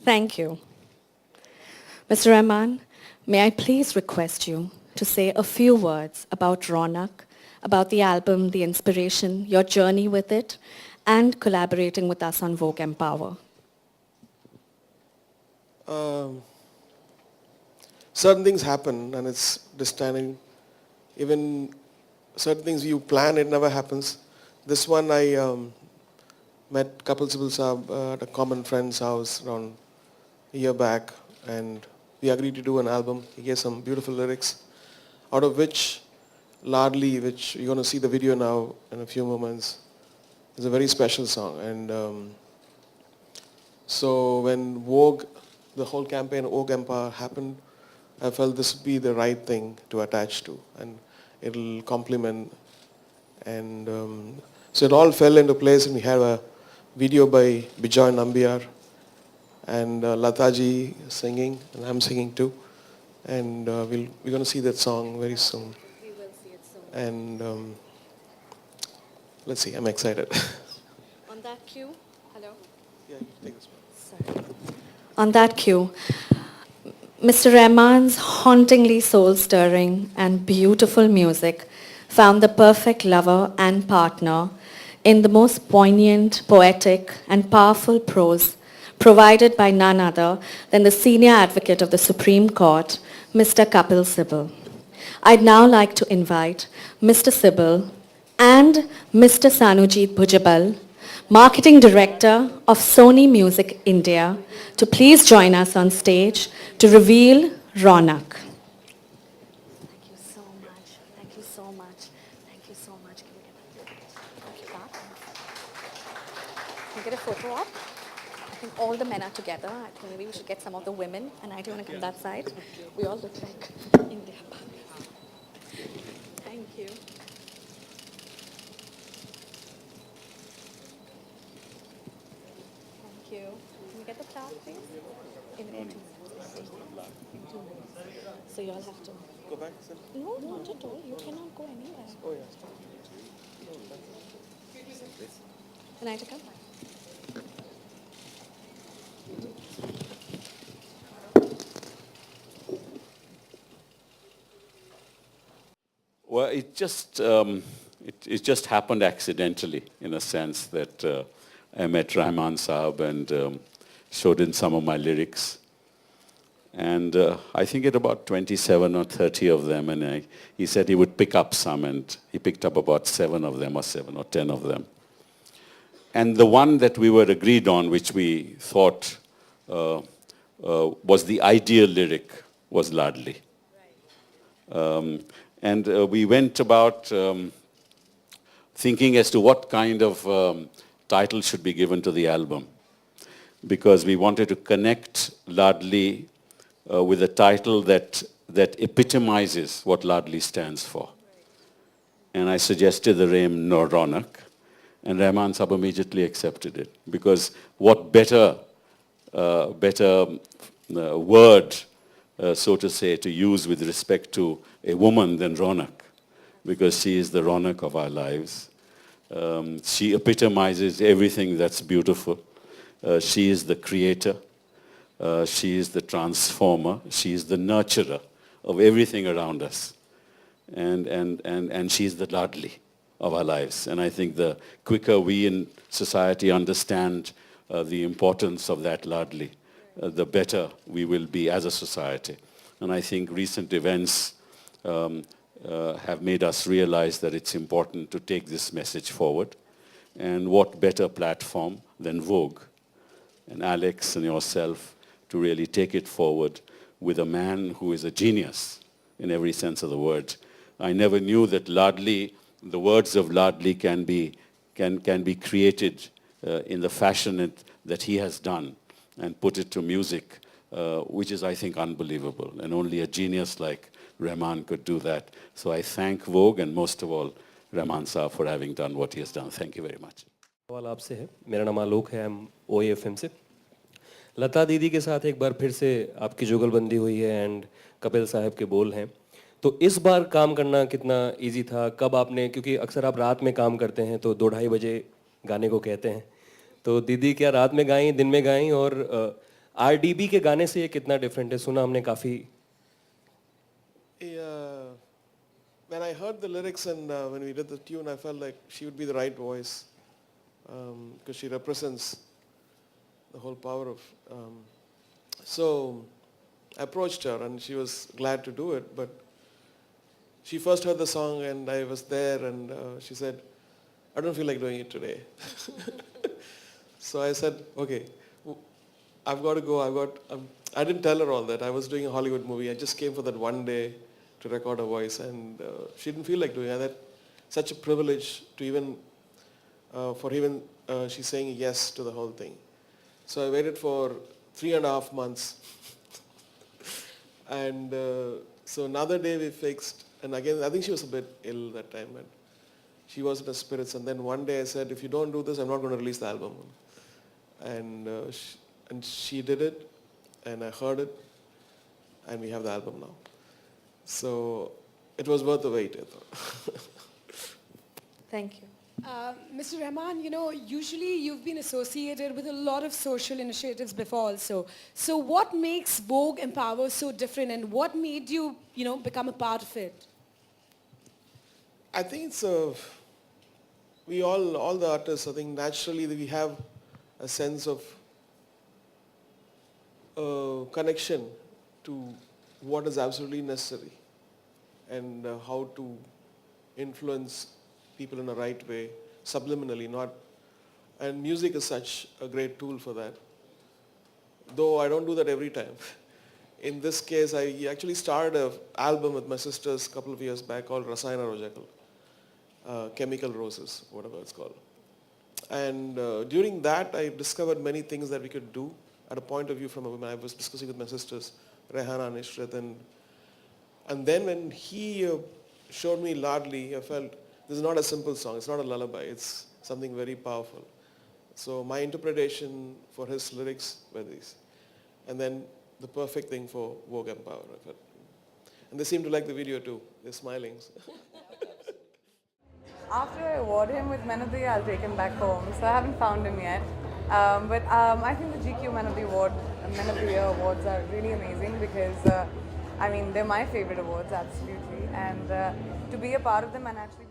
Thank you. Mr. Rahman, may I please request you to say a few words about Ronak, about the album, the inspiration, your journey with it, and collaborating with us on Vogue Empower. Um, Certain things happen and it's understanding. Even certain things you plan, it never happens. This one I met Kapil Sibal Saab at a common friend's house around a year back, and we agreed to do an album. He gave some beautiful lyrics, out of which Ladli, which you're going to see the video now in a few moments, is a very special song. And so when Vogue, the whole campaign Vogue Empire happened, I felt this would be the right thing to attach to, and it'll complement. And so it all fell into place, and we had a video by Bijoy Nambiar and Lataji singing, and I'm singing too. And we're going to see that song very soon. We will see it soon. And let's see, I'm excited. On that cue, hello? Yeah, you take this one. Sorry. On that cue, Mr. Rahman's hauntingly soul-stirring and beautiful music found the perfect lover and partner in the most poignant, poetic, and powerful prose provided by none other than the senior advocate of the Supreme Court, Mr. Kapil Sibal. I'd now like to invite Mr. Sibal and Mr. Sanujit Bhujabal, Marketing Director of Sony Music India, to please join us on stage to reveal Ronak. Thank you so much. Thank you so much. Thank you so much. Can we get a photo up? I think all the men are together. I think maybe we should get some of the women. And I do want to come that side. We all look like India. Thank you. Thank you. Can we get the card, please? So you all have to. Go back, sir. No, not at all. You cannot go anywhere. Oh, yeah. Can I take up? Well, it just happened accidentally, in a sense, that I met Rahman Saab and showed in some of my lyrics. And I think at about 27 or 30 of them, and he said he would pick up some, and he picked up about 7 of them, or 7 or 10 of them. And the one that we were agreed on, which we thought was the ideal lyric, was Ladli. And we went about thinking as to what kind of title should be given to the album, because we wanted to connect Ladli with a title that epitomizes what Ladli stands for. And I suggested the name Ronak, and Rahman Saab immediately accepted it, because what better word, so to say, to use with respect to a woman than Ronak, because she is the Ronak of our lives. She epitomizes everything that's beautiful. She is the creator. She is the transformer. She is the nurturer of everything around us. And she is the Ladli of our lives. And I think the quicker we in society understand the importance of that Ladli, the better we will be as a society. And I think recent events have made us realize that it's important to take this message forward. And what better platform than Vogue and Alex and yourself to really take it forward with a man who is a genius in every sense of the word. I never knew that Ladli, the words of Ladli can be created in the fashion that he has done and put it to music, which is, I think, unbelievable. And only a genius like Rahman could do that. So I thank Vogue and most of all Rahman Saab for having done what he has done. Thank you very much. सवाल आपसे है. मेरा नाम आलोक है. I'm OAFM से. लता दीदी के साथ एक बार फिर से आपकी जुगलबंदी हुई है एंड कपिल साहब के बोल हैं. तो इस बार काम करना कितना इजी था? कब आपने, क्योंकि अक्सर आप रात में काम करते हैं तो 2-2:30 बजे गाने को कहते हैं, तो दीदी क्या रात में गाई, दिन में गाई? और RDB के गाने से ये कितना डिफरेंट है? सुना हमने काफी. Yeah, when I heard the lyrics and when we did the tune, I felt like she would be the right voice because she represents the whole power of. So I approached her and she was glad to do it, but she first heard the song and I was there and she said, I don't feel like doing it today. So I said, okay, I've got to go. I didn't tell her all that. I was doing a Hollywood movie. I just came for that one day to record her voice and she didn't feel like doing it. That such a privilege to even, she's saying yes to the whole thing. So I waited for 3.5 months. And so another day we fixed, and again, I think she was a bit ill that time, and she was in her spirits. And then one day I said, if you don't do this, I'm not going to release the album. And she did it, and I heard it, and we have the album now. So it was worth the wait, I thought. Thank you. Mr. Rahman, usually you've been associated with a lot of social initiatives before also. So what makes Vogue Empower so different and what made you, become a part of it? I think it's we all the artists, I think naturally we have a sense of connection to what is absolutely necessary and how to influence people in a right way, subliminally, not. And music is such a great tool for that. Though I don't do that every time. In this case, I actually started an album with my sisters a couple of years back called Rasayana Rojakal, Chemical Roses, whatever it's called. And during that, I discovered many things that we could do at a point of view from a woman. I was discussing with my sisters, Rehana, Nishrat, and then when he showed me Ladli, I felt this is not a simple song. It's not a lullaby. It's something very powerful. So my interpretation for his lyrics were these. And then the perfect thing for Vogue Empower, I felt. And they seem to like the video too. They're smiling. After I award him with Men of the Year, I'll take him back home. So I haven't found him yet. But I think the GQ Men of the Year awards are really amazing because, they're my favorite awards, absolutely. And to be a part of them and actually